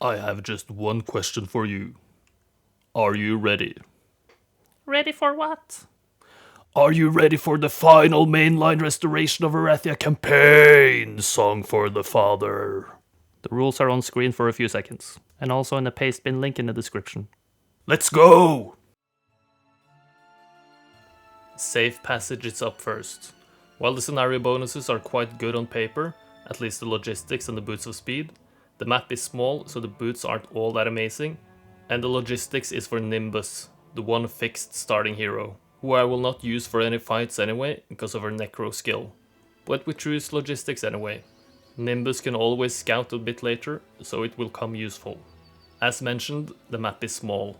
I have just one question for you. Are you ready? Ready for what? Are you ready for the final mainline restoration of Arathia campaign? Song for the Father. The rules are on screen for a few seconds, and also in the paste bin link in the description. Let's go! Safe passage is up first. While the scenario bonuses are quite good on paper, at least the logistics and the boots of speed, the map is small, so the boots aren't all that amazing, and the logistics is for Nimbus, the one fixed starting hero, who I will not use for any fights anyway because of her necro skill. But we choose logistics anyway. Nimbus can always scout a bit later, so it will come useful. As mentioned, the map is small.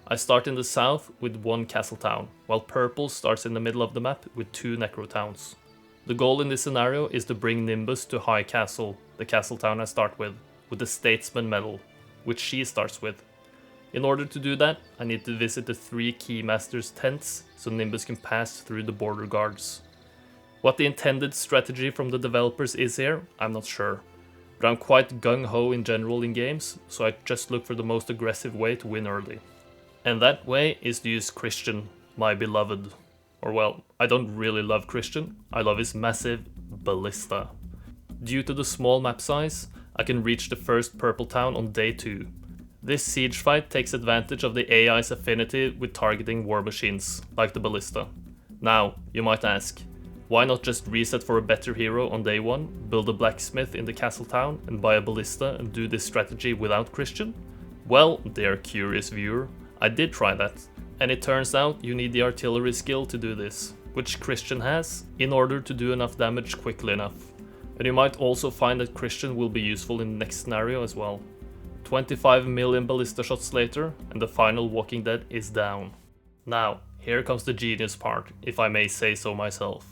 I start in the south with one castle town, while purple starts in the middle of the map with 2 necro towns. The goal in this scenario is to bring Nimbus to High Castle, the castle town I start with the Statesman medal, which she starts with. In order to do that, I need to visit the 3 Keymasters' tents so Nimbus can pass through the border guards. What the intended strategy from the developers is here, I'm not sure, but I'm quite gung-ho in general in games, so I just look for the most aggressive way to win early. And that way is to use Christian, my beloved. Or well, I don't really love Christian, I love his massive ballista. Due to the small map size, I can reach the first purple town on day 2. This siege fight takes advantage of the AI's affinity with targeting war machines, like the ballista. Now, you might ask, why not just reset for a better hero on day 1, build a blacksmith in the castle town and buy a ballista and do this strategy without Christian? Well, dear curious viewer, I did try that, and it turns out you need the artillery skill to do this, which Christian has, in order to do enough damage quickly enough. And you might also find that Christian will be useful in the next scenario as well. 25 million ballista shots later, and the final Walking Dead is down. Now, here comes the genius part, if I may say so myself.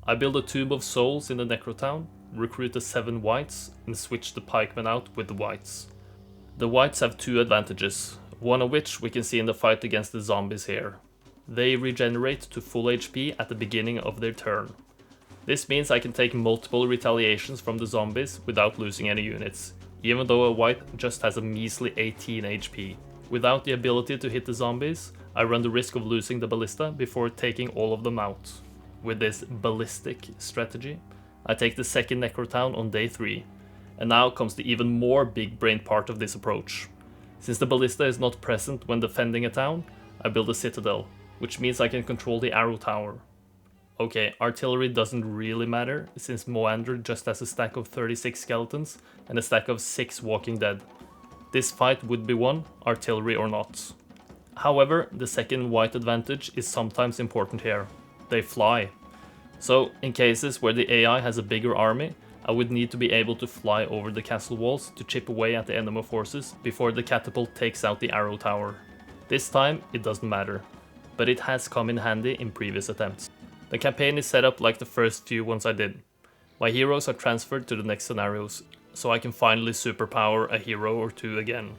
I build a Tube of Souls in the Necrotown, recruit the 7 whites, and switch the pikemen out with the whites. The whites have 2 advantages, one of which we can see in the fight against the zombies here. They regenerate to full HP at the beginning of their turn. This means I can take multiple retaliations from the zombies without losing any units, even though a white just has a measly 18 HP. Without the ability to hit the zombies, I run the risk of losing the ballista before taking all of them out. With this ballistic strategy, I take the second Necrotown on day 3. And now comes the even more big brain part of this approach. Since the ballista is not present when defending a town, I build a citadel, which means I can control the arrow tower. Okay, artillery doesn't really matter, since Moander just has a stack of 36 skeletons and a stack of 6 Walking Dead. This fight would be won, artillery or not. However, the second white advantage is sometimes important here. They fly. So, in cases where the AI has a bigger army, I would need to be able to fly over the castle walls to chip away at the enemy forces before the catapult takes out the arrow tower. This time, it doesn't matter, but it has come in handy in previous attempts. The campaign is set up like the first few ones I did. My heroes are transferred to the next scenarios, so I can finally superpower a hero or 2 again.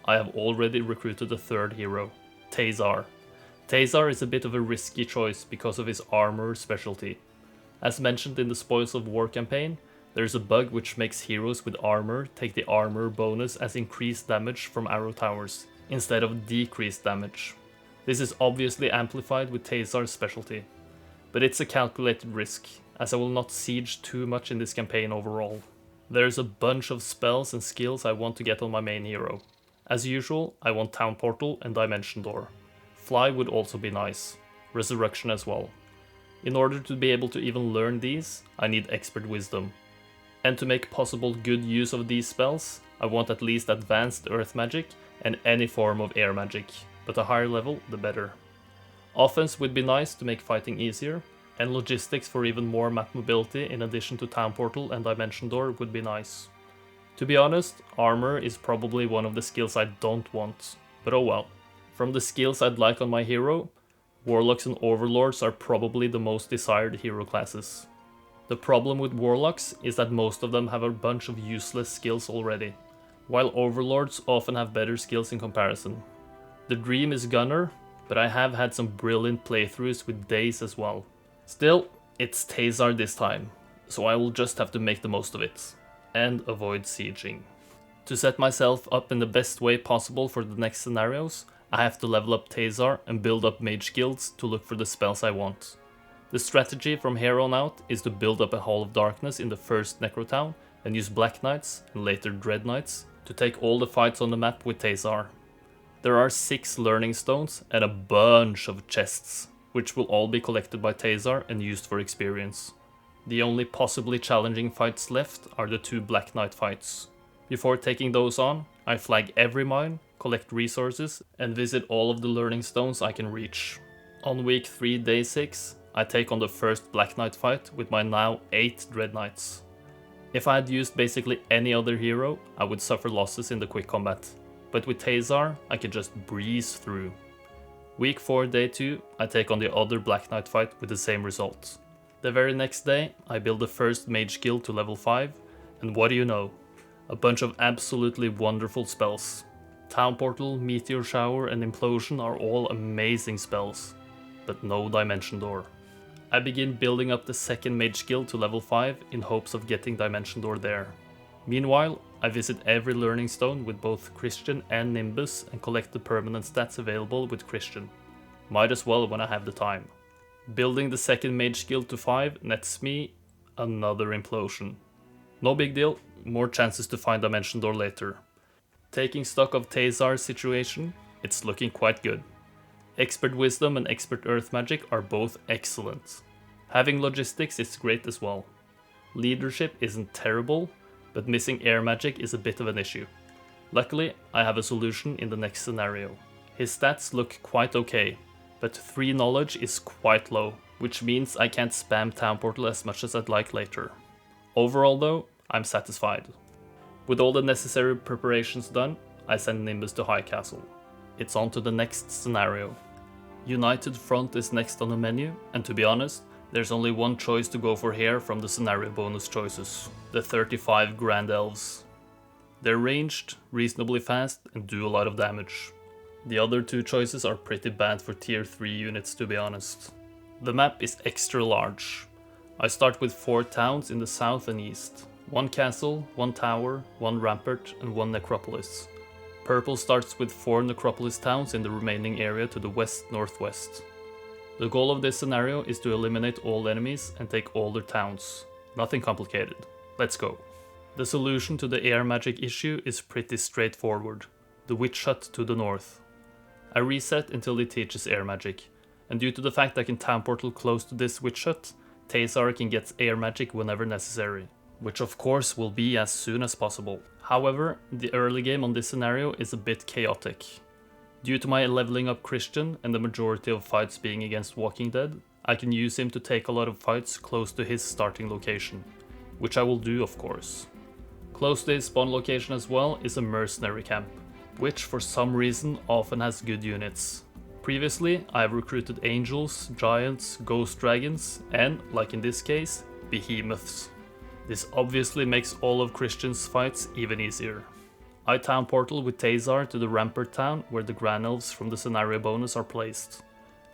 I have already recruited a 3rd hero, Tazar. Tazar is a bit of a risky choice because of his armor specialty. As mentioned in the Spoils of War campaign, there is a bug which makes heroes with armor take the armor bonus as increased damage from arrow towers, instead of decreased damage. This is obviously amplified with Tazar's specialty, but it's a calculated risk, as I will not siege too much in this campaign overall. There's a bunch of spells and skills I want to get on my main hero. As usual, I want Town Portal and Dimension Door. Fly would also be nice, Resurrection as well. In order to be able to even learn these, I need Expert Wisdom. And to make possible good use of these spells, I want at least Advanced Earth Magic and any form of Air Magic, but the higher level, the better. Offense would be nice to make fighting easier, and logistics for even more map mobility in addition to Town Portal and Dimension Door would be nice. To be honest, armor is probably one of the skills I don't want, but oh well. From the skills I'd like on my hero, Warlocks and Overlords are probably the most desired hero classes. The problem with Warlocks is that most of them have a bunch of useless skills already, while Overlords often have better skills in comparison. The dream is Gunner, but I have had some brilliant playthroughs with Daze as well. Still, it's Tazar this time, so I will just have to make the most of it, and avoid sieging. To set myself up in the best way possible for the next scenarios, I have to level up Tazar and build up mage guilds to look for the spells I want. The strategy from here on out is to build up a Hall of Darkness in the first Necrotown and use Black Knights and later Dread Knights to take all the fights on the map with Tazar. There are 6 learning stones and a bunch of chests, which will all be collected by Tazar and used for experience. The only possibly challenging fights left are the 2 Black Knight fights. Before taking those on, I flag every mine, collect resources, and visit all of the learning stones I can reach. On week 3, day 6, I take on the first Black Knight fight with my now 8 Dread Knights. If I had used basically any other hero, I would suffer losses in the quick combat, but with Tazar, I can just breeze through. Week 4, day 2, I take on the other Black Knight fight with the same result. The very next day, I build the first Mage Guild to level 5, and what do you know? A bunch of absolutely wonderful spells. Town Portal, Meteor Shower, and Implosion are all amazing spells, but no Dimension Door. I begin building up the second Mage Guild to level 5 in hopes of getting Dimension Door there. Meanwhile, I visit every learning stone with both Christian and Nimbus and collect the permanent stats available with Christian. Might as well when I have the time. Building the second Mage Guild to 5 nets me another Implosion. No big deal, more chances to find Dimension Door later. Taking stock of Tazar's situation, it's looking quite good. Expert Wisdom and Expert Earth Magic are both excellent. Having Logistics is great as well. Leadership isn't terrible, but missing Air Magic is a bit of an issue. Luckily, I have a solution in the next scenario. His stats look quite okay, but 3 knowledge is quite low, which means I can't spam Town Portal as much as I'd like later. Overall though, I'm satisfied. With all the necessary preparations done, I send Nimbus to High Castle. It's on to the next scenario. United Front is next on the menu, and to be honest, there's only one choice to go for here from the scenario bonus choices. The 35 Grand Elves. They're ranged, reasonably fast, and do a lot of damage. The other 2 choices are pretty bad for tier 3 units to be honest. The map is extra large. I start with 4 towns in the south and east. 1 castle, 1 tower, 1 rampart, and 1 necropolis. Purple starts with 4 necropolis towns in the remaining area to the west-northwest. The goal of this scenario is to eliminate all enemies and take all their towns. Nothing complicated. Let's go. The solution to the air magic issue is pretty straightforward. The witch hut to the north. I reset until it teaches air magic, and due to the fact I can town portal close to this witch hut, Tazar can get air magic whenever necessary, which of course will be as soon as possible. However, the early game on this scenario is a bit chaotic. Due to my leveling up Christian and the majority of fights being against Walking Dead, I can use him to take a lot of fights close to his starting location, which I will do of course. Close to his spawn location as well is a mercenary camp, which for some reason often has good units. Previously, I have recruited angels, giants, ghost dragons, and, like in this case, behemoths. This obviously makes all of Christian's fights even easier. I town portal with Tazar to the Rampart town where the Grand Elves from the scenario bonus are placed.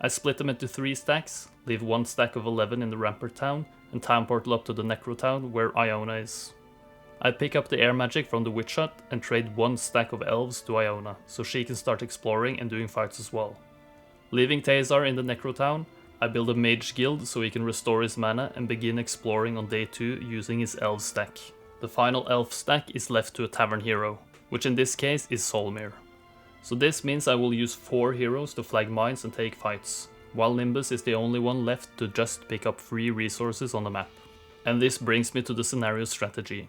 I split them into 3 stacks, leave 1 stack of 11 in the Rampart town, and town portal up to the Necro town where Iona is. I pick up the air magic from the witch hut and trade 1 stack of elves to Iona, so she can start exploring and doing fights as well. Leaving Tazar in the Necro town, I build a mage guild so he can restore his mana and begin exploring on day 2 using his elf stack. The final elf stack is left to a tavern hero, which in this case is Solmir. So this means I will use 4 heroes to flag mines and take fights, while Nimbus is the only one left to just pick up free resources on the map. And this brings me to the scenario strategy.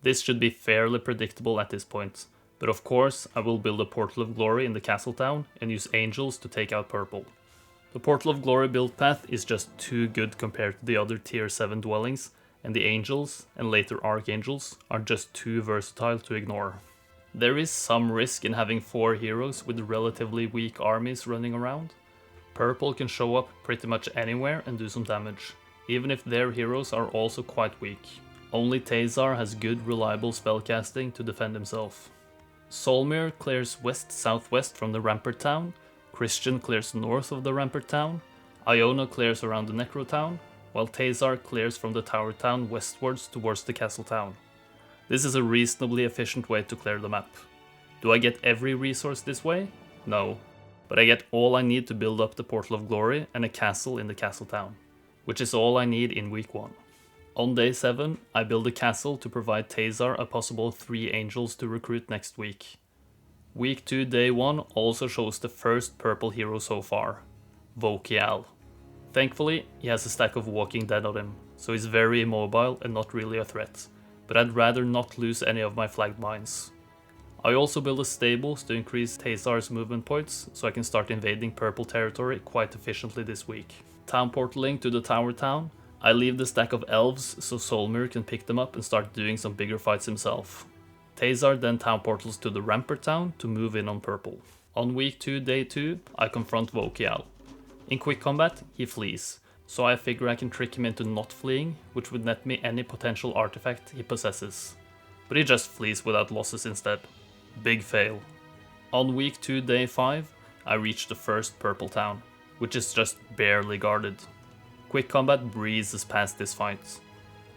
This should be fairly predictable at this point, but of course I will build a Portal of Glory in the castle town and use angels to take out purple. The Portal of Glory build path is just too good compared to the other tier 7 dwellings, and the angels, and later archangels, are just too versatile to ignore. There is some risk in having 4 heroes with relatively weak armies running around. Purple can show up pretty much anywhere and do some damage, even if their heroes are also quite weak. Only Tazar has good reliable spellcasting to defend himself. Solmir clears west-southwest from the Rampart town, Christian clears north of the Rampart town, Iona clears around the Necro town, while Tazar clears from the Tower town westwards towards the castle town. This is a reasonably efficient way to clear the map. Do I get every resource this way? No. But I get all I need to build up the Portal of Glory and a castle in the castle town, which is all I need in week 1. On day 7, I build a castle to provide Tazar a possible 3 angels to recruit next week. Week 2 day 1 also shows the first purple hero so far, Vokial. Thankfully, he has a stack of Walking Dead on him, so he's very immobile and not really a threat, but I'd rather not lose any of my flagged mines. I also build a stables to increase Tazar's movement points, so I can start invading purple territory quite efficiently this week. Town portaling to the tower town, I leave the stack of elves so Solmir can pick them up and start doing some bigger fights himself. Tazar then town portals to the rampart town to move in on purple. On week 2 day 2, I confront Vokial. In quick combat, he flees, so I figure I can trick him into not fleeing, which would net me any potential artifact he possesses. But he just flees without losses instead. Big fail. On week 2 day 5, I reach the first purple town, which is just barely guarded. Quick combat breezes past this fight.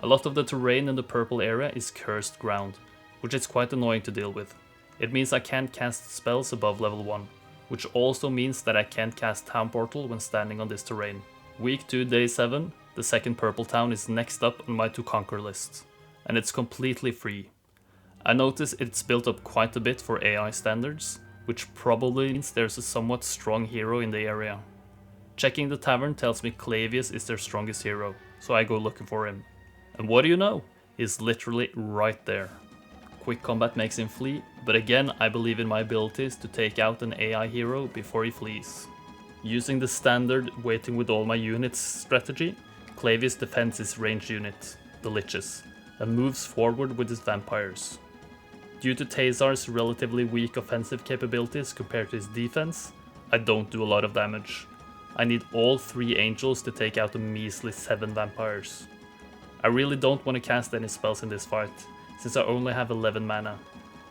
A lot of the terrain in the purple area is cursed ground, which is quite annoying to deal with. It means I can't cast spells above level 1, which also means that I can't cast Town Portal when standing on this terrain. Week 2 day 7, the second purple town is next up on my to conquer list, and it's completely free. I notice it's built up quite a bit for AI standards, which probably means there's a somewhat strong hero in the area. Checking the tavern tells me Clavius is their strongest hero, so I go looking for him. And what do you know? He's literally right there. Quick combat makes him flee, but again I believe in my abilities to take out an AI hero before he flees. Using the standard waiting with all my units strategy, Clavius defends his ranged unit, the Liches, and moves forward with his vampires. Due to Tazar's relatively weak offensive capabilities compared to his defense, I don't do a lot of damage. I need all 3 angels to take out a measly 7 vampires. I really don't want to cast any spells in this fight, since I only have 11 mana.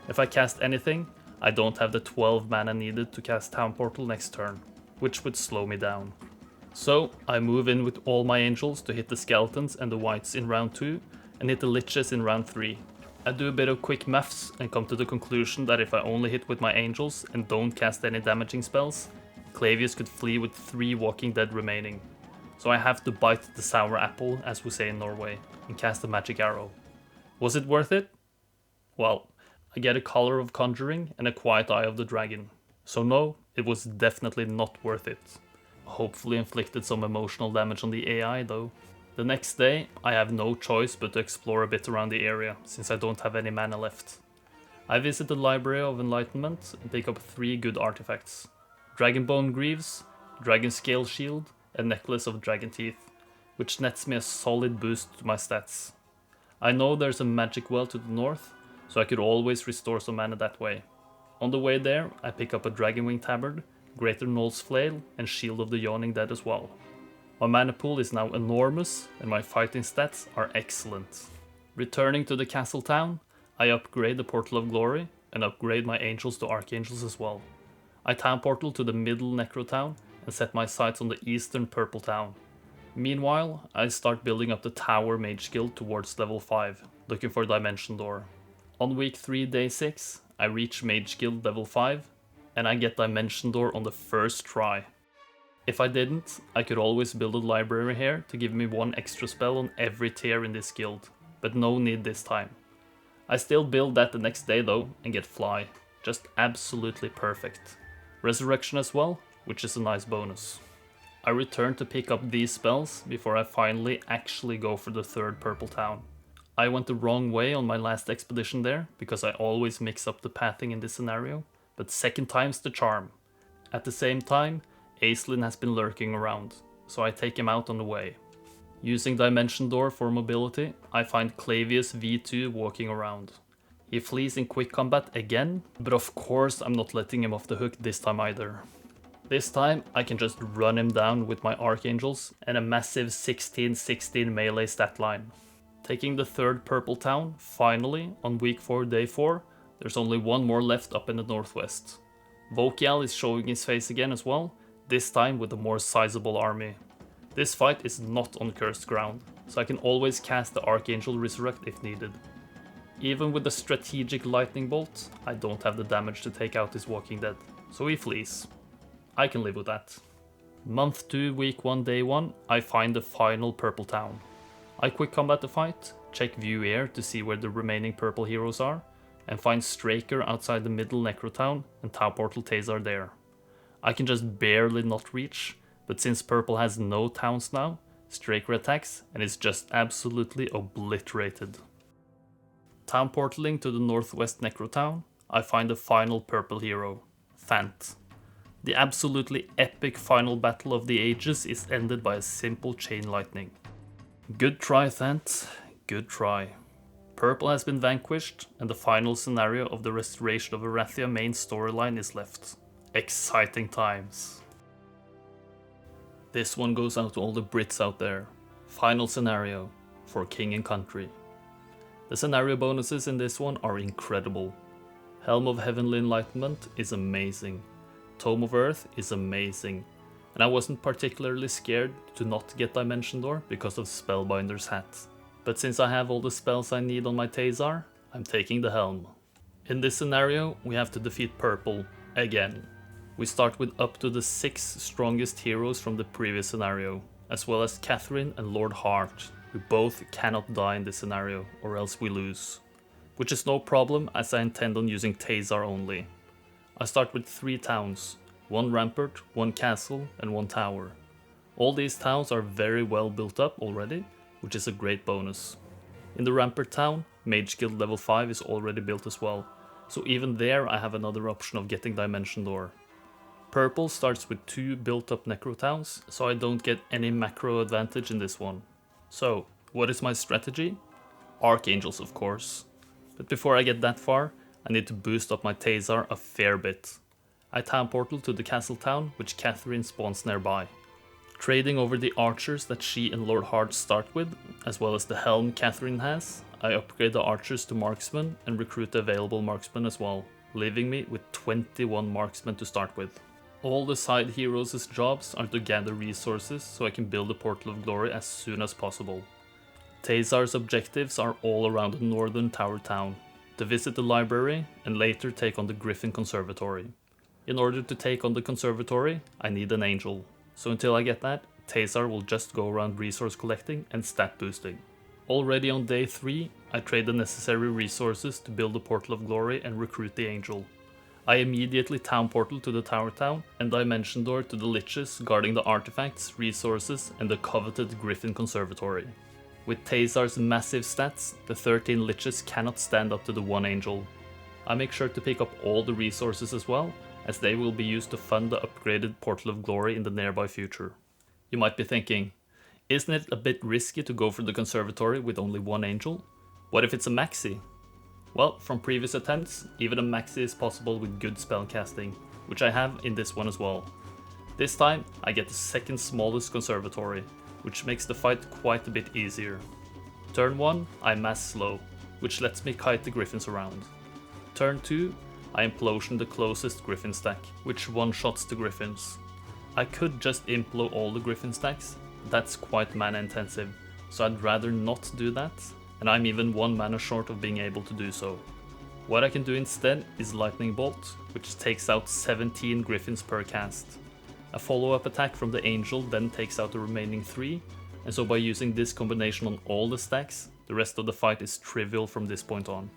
If I cast anything, I don't have the 12 mana needed to cast Town Portal next turn, which would slow me down. So I move in with all my angels to hit the skeletons and the wights in round 2, and hit the liches in round 3. I do a bit of quick maths and come to the conclusion that if I only hit with my angels and don't cast any damaging spells, Clavius could flee with 3 Walking Dead remaining. So I have to bite the sour apple, as we say in Norway, and cast a magic arrow. Was it worth it? Well, I get a Collar of Conjuring and a Quiet Eye of the Dragon. So no, it was definitely not worth it. Hopefully inflicted some emotional damage on the AI though. The next day, I have no choice but to explore a bit around the area, since I don't have any mana left. I visit the Library of Enlightenment and pick up 3 good artifacts. Dragonbone Greaves, Dragon Scale Shield, and Necklace of Dragon Teeth, which nets me a solid boost to my stats. I know there's a magic well to the north, so I could always restore some mana that way. On the way there, I pick up a Dragonwing Tabard, Greater Knoll's Flail, and Shield of the Yawning Dead as well. My mana pool is now enormous, and my fighting stats are excellent. Returning to the castle town, I upgrade the Portal of Glory, and upgrade my angels to archangels as well. I town portal to the middle necro town, and set my sights on the eastern purple town. Meanwhile, I start building up the tower mage guild towards level 5, looking for Dimension Door. On week 3 day 6, I reach mage guild level 5, and I get Dimension Door on the first try. If I didn't, I could always build a library here to give me 1 extra spell on every tier in this guild, but no need this time. I still build that the next day though, and get Fly, just absolutely perfect. Resurrection as well, which is a nice bonus. I return to pick up these spells before I finally actually go for the third purple town. I went the wrong way on my last expedition there, because I always mix up the pathing in this scenario, but second time's the charm. At the same time, Aislinn has been lurking around, so I take him out on the way. Using Dimension Door for mobility, I find Clavius V2 walking around. He flees in quick combat again, but of course I'm not letting him off the hook this time either. This time I can just run him down with my Archangels and a massive 16-16 melee stat line. Taking the third purple town, finally, on week 4 day 4, there's only 1 more left up in the northwest. Vokial is showing his face again as well, this time with a more sizable army. This fight is not on cursed ground, so I can always cast the Archangel Resurrect if needed. Even with the strategic lightning bolt, I don't have the damage to take out this Walking Dead, so he flees. I can live with that. Month 2, week 1, day 1, I find the final purple town. I quick combat the fight, check view air to see where the remaining purple heroes are, and find Straker outside the middle necro town and Tau Portal Tazar there. I can just barely not reach, but since purple has no towns now, Straker attacks and is just absolutely obliterated. Town portaling to the northwest necro town, I find the final purple hero, Fant. The absolutely epic final battle of the ages is ended by a simple chain lightning. Good try, Fant, good try. Purple has been vanquished, and the final scenario of the Restoration of Arathia main storyline is left. Exciting times. This one goes out to all the Brits out there. Final scenario for King and Country. The scenario bonuses in this one are incredible. Helm of Heavenly Enlightenment is amazing. Tome of Earth is amazing, and I wasn't particularly scared to not get Dimension Door because of Spellbinder's hat. But since I have all the spells I need on my Tazar, I'm taking the Helm. In this scenario, we have to defeat Purple, again. We start with up to the 6 strongest heroes from the previous scenario, as well as Catherine and Lord Hart, who both cannot die in this scenario, or else we lose. Which is no problem, as I intend on using Tazar only. I start with 3 towns, 1 rampart, 1 castle, and 1 tower. All these towns are very well built up already, which is a great bonus. In the rampart town, Mage Guild level 5 is already built as well, so even there I have another option of getting Dimension Door. Purple starts with 2 built up necro towns, so I don't get any macro advantage in this one. So, what is my strategy? Archangels, of course. But before I get that far, I need to boost up my Tazar a fair bit. I town portal to the castle town, which Catherine spawns nearby. Trading over the archers that she and Lord Hart start with, as well as the helm Catherine has, I upgrade the archers to marksmen and recruit the available marksmen as well, leaving me with 21 marksmen to start with. All the side heroes' jobs are to gather resources so I can build a Portal of Glory as soon as possible. Tazar's objectives are all around the northern tower town, to visit the library and later take on the Griffin Conservatory. In order to take on the conservatory, I need an angel, so until I get that, Tazar will just go around resource collecting and stat boosting. Already on day 3, I trade the necessary resources to build the Portal of Glory and recruit the angel. I immediately town portal to the tower town and Dimension Door to the liches guarding the artifacts, resources, and the coveted Griffin Conservatory. With Tazar's massive stats, the 13 liches cannot stand up to the 1 angel. I make sure to pick up all the resources as well, as they will be used to fund the upgraded Portal of Glory in the nearby future. You might be thinking, isn't it a bit risky to go for the conservatory with only 1 angel? What if it's a maxi? Well, from previous attempts, even a maxi is possible with good spellcasting, which I have in this one as well. This time, I get the second smallest conservatory, which makes the fight quite a bit easier. Turn 1, I mass slow, which lets me kite the griffins around. Turn 2, I implosion the closest griffin stack, which one-shots the griffins. I could just implo all the griffin stacks, but that's quite mana intensive, so I'd rather not do that, and I'm even 1 mana short of being able to do so. What I can do instead is Lightning Bolt, which takes out 17 griffins per cast. A follow-up attack from the angel then takes out the remaining 3, and so by using this combination on all the stacks, the rest of the fight is trivial from this point on.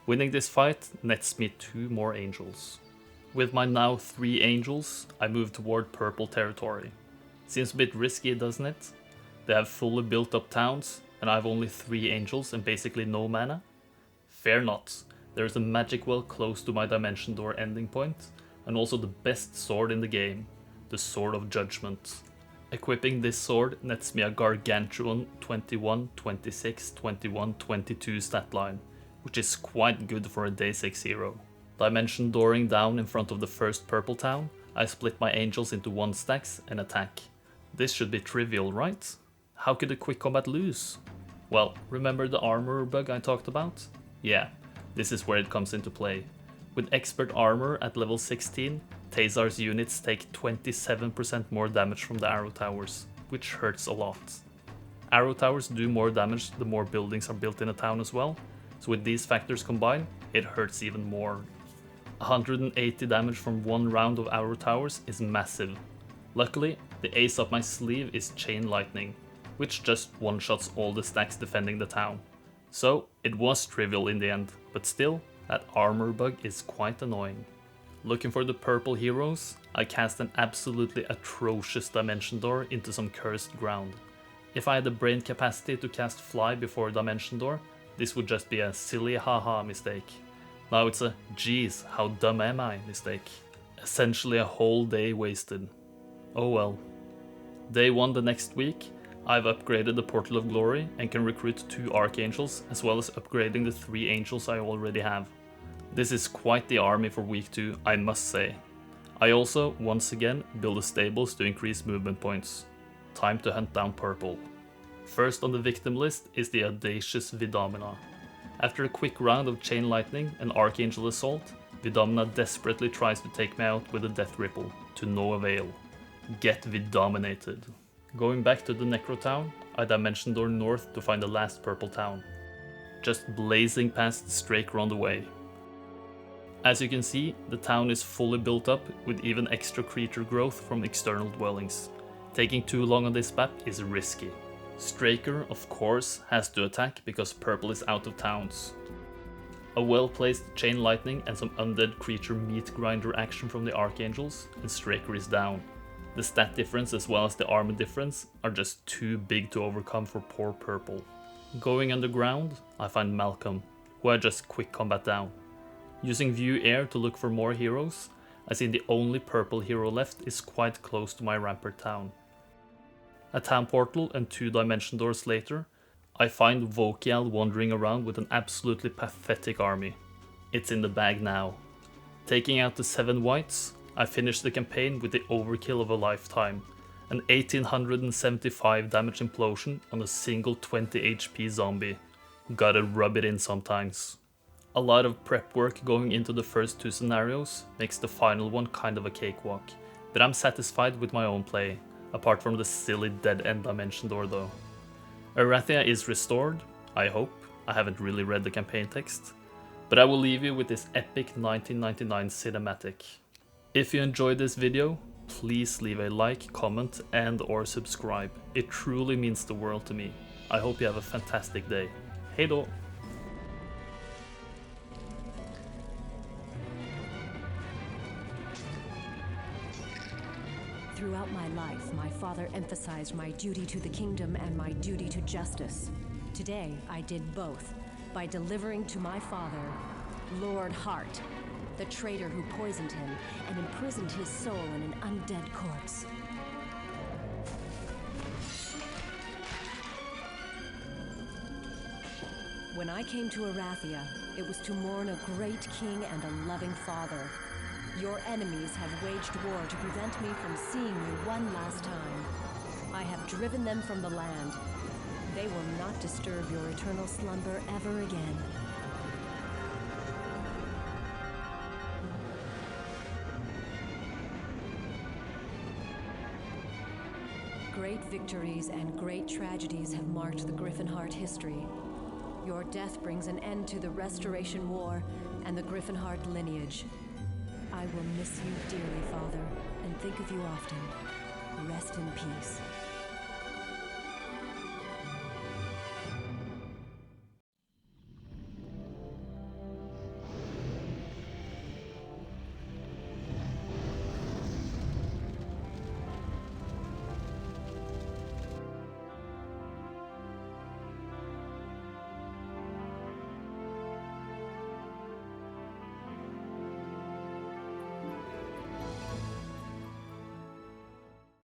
Winning this fight nets me 2 more angels. With my now 3 angels, I move toward purple territory. Seems a bit risky, doesn't it? They have fully built up towns, and I have only 3 angels and basically no mana? Fear not, there is a magic well close to my Dimension Door ending point, and also the best sword in the game, the Sword of Judgment. Equipping this sword nets me a gargantuan 21, 26, 21, 22 stat line, which is quite good for a day 6 hero. Dimension Dooring down in front of the first purple town, I split my angels into 1 stacks and attack. This should be trivial, right? How could a quick combat lose? Well, remember the armor bug I talked about? Yeah, this is where it comes into play. With expert armor at level 16, Tazar's units take 27% more damage from the arrow towers, which hurts a lot. Arrow towers do more damage the more buildings are built in a town as well, so with these factors combined, it hurts even more. 180 damage from one round of Arrow Towers is massive. Luckily, the ace up my sleeve is Chain Lightning, which just one-shots all the stacks defending the town. So it was trivial in the end, but still, that armor bug is quite annoying. Looking for the purple heroes, I cast an absolutely atrocious Dimension Door into some cursed ground. If I had the brain capacity to cast Fly before Dimension Door, this would just be a silly haha mistake. Now it's a geez, how dumb am I mistake. Essentially a whole day wasted. Oh well. Day 1 the next week, I've upgraded the Portal of Glory and can recruit 2 Archangels as well as upgrading the 3 Angels I already have. This is quite the army for week 2, I must say. I also, once again, build the stables to increase movement points. Time to hunt down purple. First on the victim list is the audacious Vidomina. After a quick round of Chain Lightning and Archangel Assault, Vidomina desperately tries to take me out with a Death Ripple, to no avail. Get Vidominated. Going back to the Necro Town, I Dimension Door north to find the last purple town. Just blazing past Strake on the way. As you can see, the town is fully built up with even extra creature growth from external dwellings. Taking too long on this map is risky. Straker, of course, has to attack because purple is out of towns. A well-placed Chain Lightning and some undead creature meat grinder action from the Archangels, and Straker is down. The stat difference as well as the armor difference are just too big to overcome for poor purple. Going underground, I find Malcolm, who I just quick combat down. Using View Air to look for more heroes, I see the only purple hero left is quite close to my Rampart town. A town portal and 2 Dimension Doors later, I find Vokial wandering around with an absolutely pathetic army. It's in the bag now. Taking out the 7 whites, I finish the campaign with the overkill of a lifetime, an 1875 damage implosion on a single 20 HP zombie. Gotta rub it in sometimes. A lot of prep work going into the first 2 scenarios makes the final one kind of a cakewalk, but I'm satisfied with my own play. Apart from the silly dead-end Dimension Door though. Arathia is restored, I hope. I haven't really read the campaign text. But I will leave you with this epic 1999 cinematic. If you enjoyed this video, please leave a like, comment and or subscribe. It truly means the world to me. I hope you have a fantastic day. Hej då! Throughout my life, my father emphasized my duty to the kingdom and my duty to justice. Today, I did both by delivering to my father, Lord Hart, the traitor who poisoned him and imprisoned his soul in an undead corpse. When I came to Arathia, it was to mourn a great king and a loving father. Your enemies have waged war to prevent me from seeing you one last time. I have driven them from the land. They will not disturb your eternal slumber ever again. Great victories and great tragedies have marked the Griffinheart history. Your death brings an end to the Restoration War and the Griffinheart lineage. I will miss you dearly, Father, and think of you often. Rest in peace.